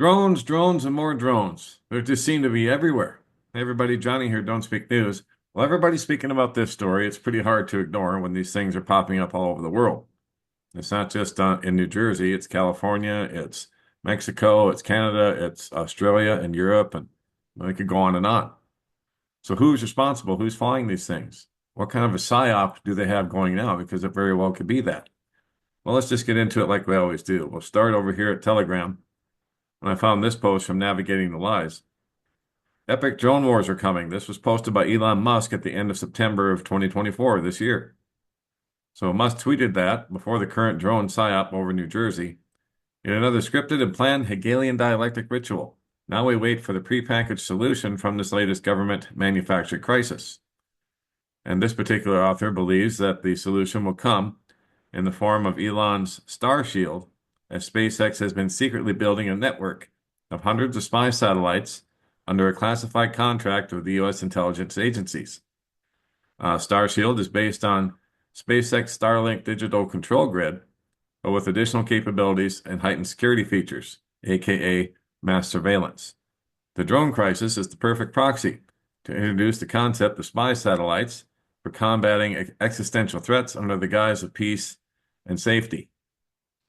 Drones, drones, and more drones. They just seem to be everywhere. Everybody, Johnny here, don't speak news. Well, everybody's speaking about this story. It's pretty hard to ignore when these things are popping up all over the world. It's not just in New Jersey, it's California, it's Mexico, it's Canada, it's Australia and Europe, and we could go on and on. So who's responsible? Who's flying these things? What kind of a psyop do they have going now? Because it very well could be that. Well, let's just get into it like we always do. We'll start over here at Telegram. And I found this post from Navigating the Lies. Epic drone wars are coming. This was posted by Elon Musk at the end of September of 2024 this year. So Musk tweeted that before the current drone psyop over New Jersey. In another scripted and planned Hegelian dialectic ritual. Now we wait for the prepackaged solution from this latest government manufactured crisis. And this particular author believes that the solution will come in the form of Elon's Star Shield, as SpaceX has been secretly building a network of hundreds of spy satellites under a classified contract with the U.S. intelligence agencies. Star Shield is based on SpaceX Starlink digital control grid, but with additional capabilities and heightened security features, aka mass surveillance. The drone crisis is the perfect proxy to introduce the concept of spy satellites for combating existential threats under the guise of peace and safety,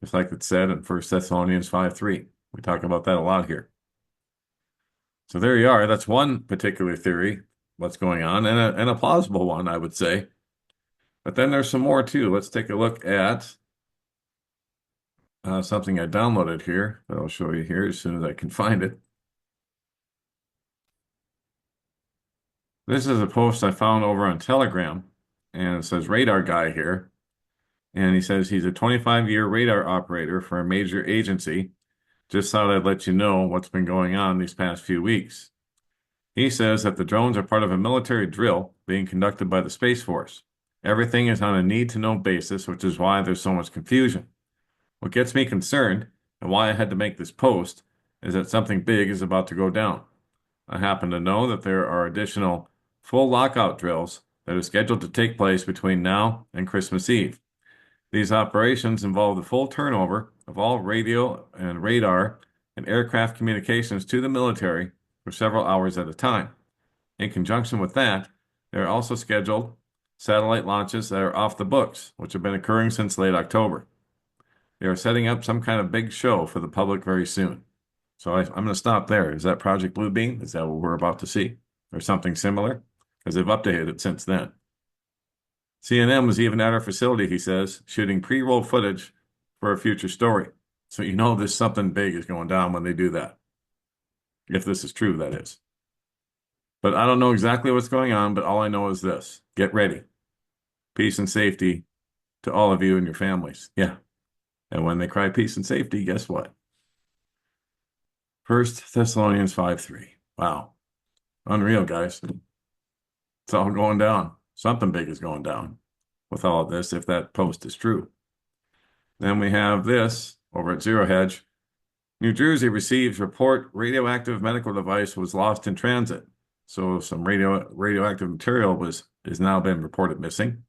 just like it said in 1 Thessalonians 5:3. We talk about that a lot here. So there you are. That's one particular theory, what's going on, and a plausible one, I would say. But then there's some more too. Let's take a look at something I downloaded here that I'll show you here as soon as I can find it. This is a post I found over on Telegram, and it says radar guy here. And he says he's a 25-year radar operator for a major agency. Just thought I'd let you know what's been going on these past few weeks. He says that the drones are part of a military drill being conducted by the Space Force. Everything is on a need-to-know basis, which is why there's so much confusion. What gets me concerned, and why I had to make this post, is that something big is about to go down. I happen to know that there are additional full lockout drills that are scheduled to take place between now and Christmas Eve. These operations involve the full turnover of all radio and radar and aircraft communications to the military for several hours at a time. In conjunction with that, there are also scheduled satellite launches that are off the books, which have been occurring since late October. They are setting up some kind of big show for the public very soon. So I'm going to stop there. Is that Project Bluebeam? Is that what we're about to see? Or something similar? Because they've updated it since then. CNN was even at our facility, he says, shooting pre-roll footage for a future story. So you know there's something big is going down when they do that. If this is true, that is. But I don't know exactly what's going on, but all I know is this. Get ready. Peace and safety to all of you and your families. Yeah. And when they cry peace and safety, guess what? 1 Thessalonians 5:3. Wow. Unreal, guys. It's all going down. Something big is going down with all of this, if that post is true. Then we have this over at Zero Hedge. New Jersey receives report radioactive medical device was lost in transit. So some radioactive material is now been reported missing.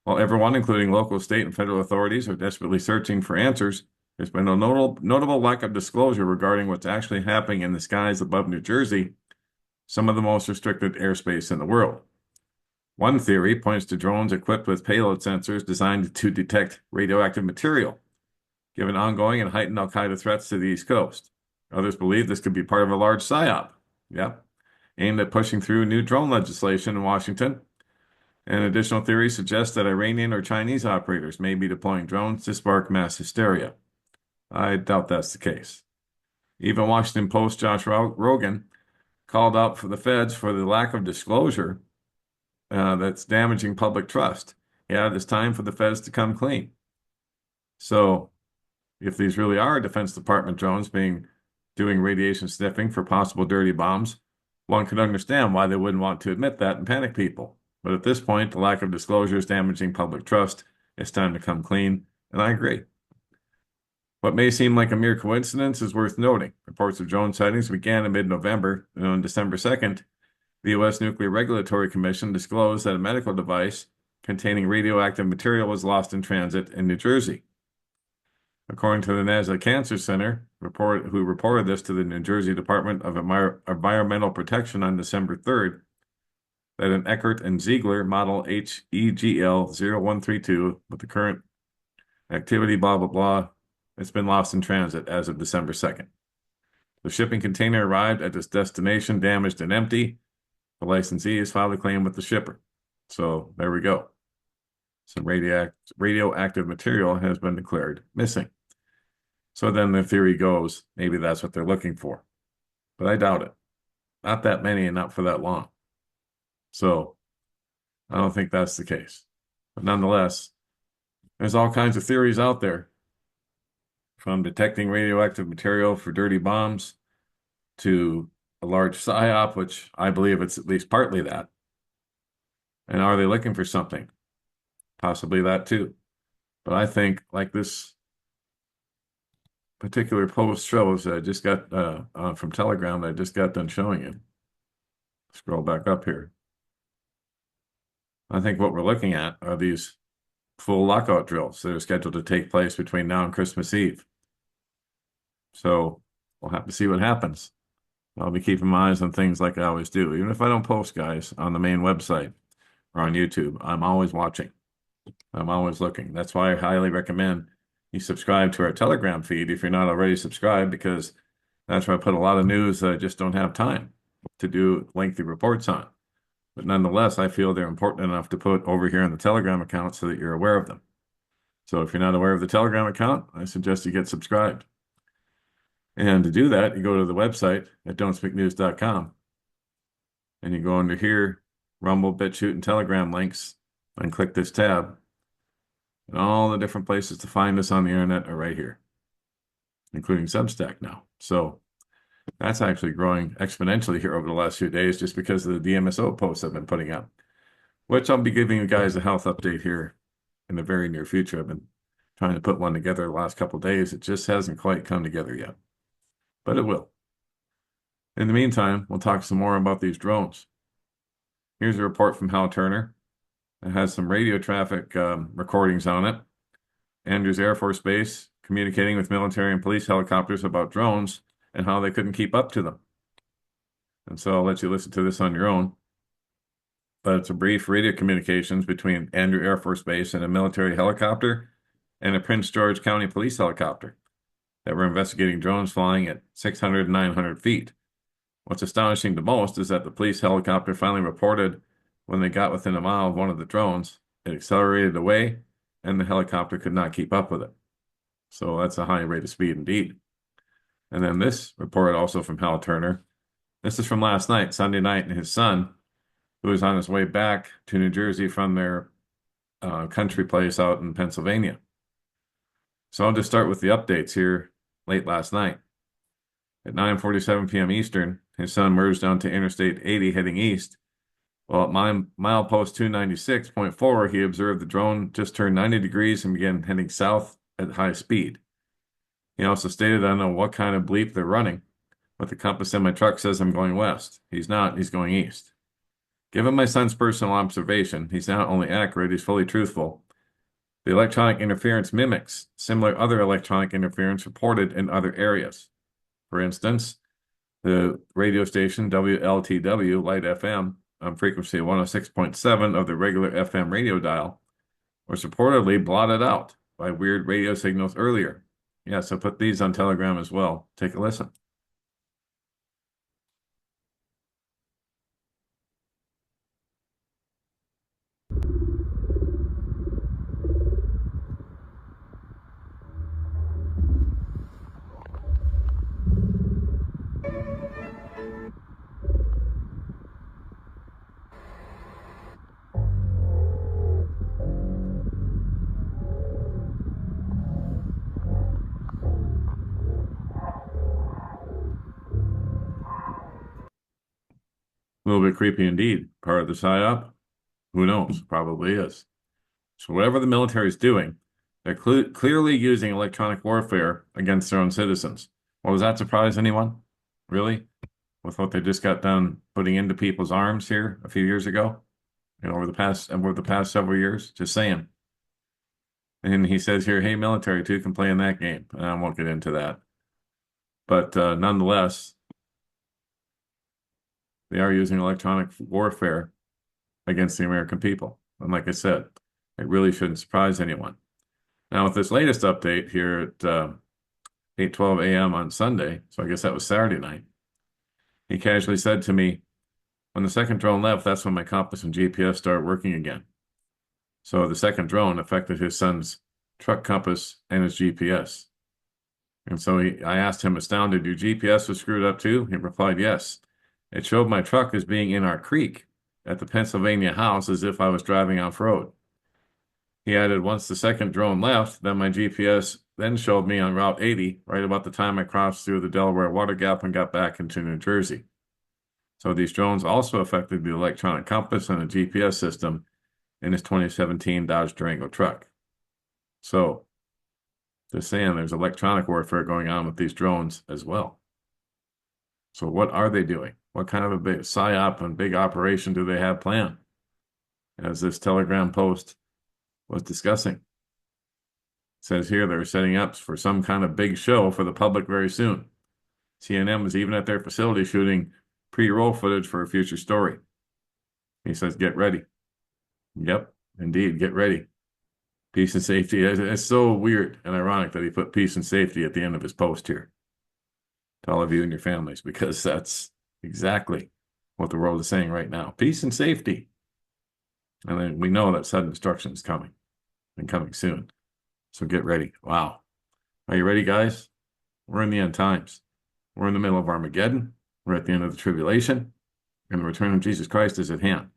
While everyone, including local, state, and federal authorities, are desperately searching for answers, there's been a notable lack of disclosure regarding what's actually happening in the skies above New Jersey, some of the most restricted airspace in the world. One theory points to drones equipped with payload sensors designed to detect radioactive material, given ongoing and heightened al-Qaeda threats to the East Coast. Others believe this could be part of a large psyop, aimed at pushing through new drone legislation in Washington. And additional theories suggest that Iranian or Chinese operators may be deploying drones to spark mass hysteria. I doubt that's the case. Even Washington Post Josh Rogan called out for the feds for the lack of disclosure that's damaging public trust. Yeah, it's time for the feds to come clean. So if these really are Defense Department drones doing radiation sniffing for possible dirty bombs, one could understand why they wouldn't want to admit that and panic people. But at this point, the lack of disclosure is damaging public trust. It's time to come clean, and I agree. What may seem like a mere coincidence is worth noting. Reports of drone sightings began in mid-November, and on December 2nd, the U.S. Nuclear Regulatory Commission disclosed that a medical device containing radioactive material was lost in transit in New Jersey. According to the NASA Cancer Center, who reported this to the New Jersey Department of Environmental Protection on December 3rd, that an Eckert and Ziegler model HEGL 0132 with the current activity, blah, blah, blah, it's been lost in transit as of December 2nd. The shipping container arrived at its destination damaged and empty. The licensee has filed a claim with the shipper. So there we go. Some radioactive material has been declared missing. So then the theory goes, maybe that's what they're looking for. But I doubt it. Not that many and not for that long. So I don't think that's the case. But nonetheless, there's all kinds of theories out there, from detecting radioactive material for dirty bombs to a large psyop, which I believe it's at least partly that. And are they looking for something? Possibly that too. But I think, like this particular post shows that I just got from Telegram that I just got done showing you. Scroll back up here. I think what we're looking at are these full lockout drills that are scheduled to take place between now and Christmas Eve. So we'll have to see what happens. I'll be keeping my eyes on things like I always do. Even if I don't post, guys, on the main website or on YouTube, I'm always watching. I'm always looking. That's why I highly recommend you subscribe to our Telegram feed if you're not already subscribed, because that's where I put a lot of news that I just don't have time to do lengthy reports on. But nonetheless, I feel they're important enough to put over here in the Telegram account so that you're aware of them. So if you're not aware of the Telegram account, I suggest you get subscribed. And to do that, you go to the website at don'tspeaknews.com and you go under here, Rumble, BitChute, and Telegram links, and click this tab. And all the different places to find us on the internet are right here, including Substack now. So that's actually growing exponentially here over the last few days just because of the DMSO posts I've been putting up, which I'll be giving you guys a health update here in the very near future. I've been trying to put one together the last couple of days. It just hasn't quite come together yet, but it will. In the meantime, we'll talk some more about these drones. Here's a report from Hal Turner. It has some radio traffic recordings on it. Andrews Air Force Base communicating with military and police helicopters about drones and how they couldn't keep up to them. And so I'll let you listen to this on your own. But it's a brief radio communications between Andrews Air Force Base and a military helicopter and a Prince George County police helicopter that were investigating drones flying at 600 and 900 feet. What's astonishing the most is that the police helicopter finally reported when they got within a mile of one of the drones, it accelerated away and the helicopter could not keep up with it. So that's a high rate of speed indeed. And then this report also from Hal Turner. This is from last night, Sunday night, and his son, who was on his way back to New Jersey from their country place out in Pennsylvania. So I'll just start with the updates here late last night. At 9:47 p.m. Eastern, his son merged onto Interstate 80 heading east. Well, at milepost 296.4, he observed the drone just turned 90 degrees and began heading south at high speed. He also stated, I don't know what kind of bleep they're running, but the compass in my truck says I'm going west. He's not, he's going east. Given my son's personal observation, he's not only accurate, he's fully truthful. The electronic interference mimics similar other electronic interference reported in other areas. For instance, the radio station WLTW, Light FM, on frequency 106.7 of the regular FM radio dial, was reportedly blotted out by weird radio signals earlier. Yeah, so put these on Telegram as well. Take a listen. A little bit creepy indeed. Part of the psyop? Who knows? Probably is. So whatever the military is doing, they're clearly using electronic warfare against their own citizens. Well, does that surprise anyone? Really? With what they just got done putting into people's arms here a few years ago? Over the past several years? Just saying. And he says here, hey, military too can play in that game. And I won't get into that. But nonetheless, they are using electronic warfare against the American people. And like I said, it really shouldn't surprise anyone. Now, with this latest update here at 8:12 a.m. on Sunday, so I guess that was Saturday night, he casually said to me, when the second drone left, that's when my compass and GPS started working again. So the second drone affected his son's truck compass and his GPS. And so I asked him, astounded, your GPS was screwed up too? He replied, yes. It showed my truck as being in our creek at the Pennsylvania house as if I was driving off-road. He added, once the second drone left, then my GPS then showed me on Route 80, right about the time I crossed through the Delaware Water Gap and got back into New Jersey. So these drones also affected the electronic compass and the GPS system in his 2017 Dodge Durango truck. So, just saying, there's electronic warfare going on with these drones as well. So what are they doing? What kind of a big psyop and big operation do they have planned? As this Telegram post was discussing. It says here they're setting up for some kind of big show for the public very soon. CNN was even at their facility shooting pre-roll footage for a future story. He says, get ready. Yep, indeed, get ready. Peace and safety. It's so weird and ironic that he put peace and safety at the end of his post here to all of you and your families, because that's exactly what the world is saying right now. Peace and safety. And then we know that sudden destruction is coming and coming soon. So get ready. Wow. Are you ready, guys? We're in the end times. We're in the middle of Armageddon. We're at the end of the tribulation, and the return of Jesus Christ is at hand.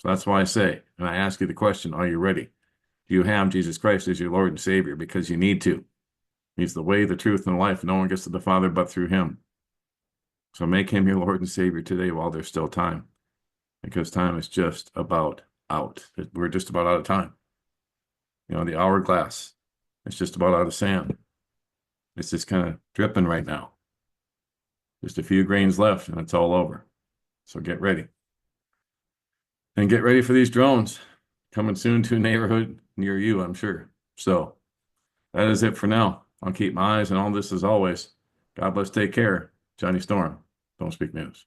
So that's why I say, and I ask you the question, are you ready? Do you have Jesus Christ as your Lord and Savior? Because you need to. He's the way, the truth, and the life. No one gets to the Father but through him. So make him your Lord and Savior today while there's still time, because time is just about out. We're just about out of time. You know, the hourglass, it's just about out of sand. It's just kind of dripping right now. Just a few grains left and it's all over. So get ready. And get ready for these drones coming soon to a neighborhood near you, I'm sure. So that is it for now. I'll keep my eyes on all this as always. God bless, take care. Johnny Storm, Don't Speak News.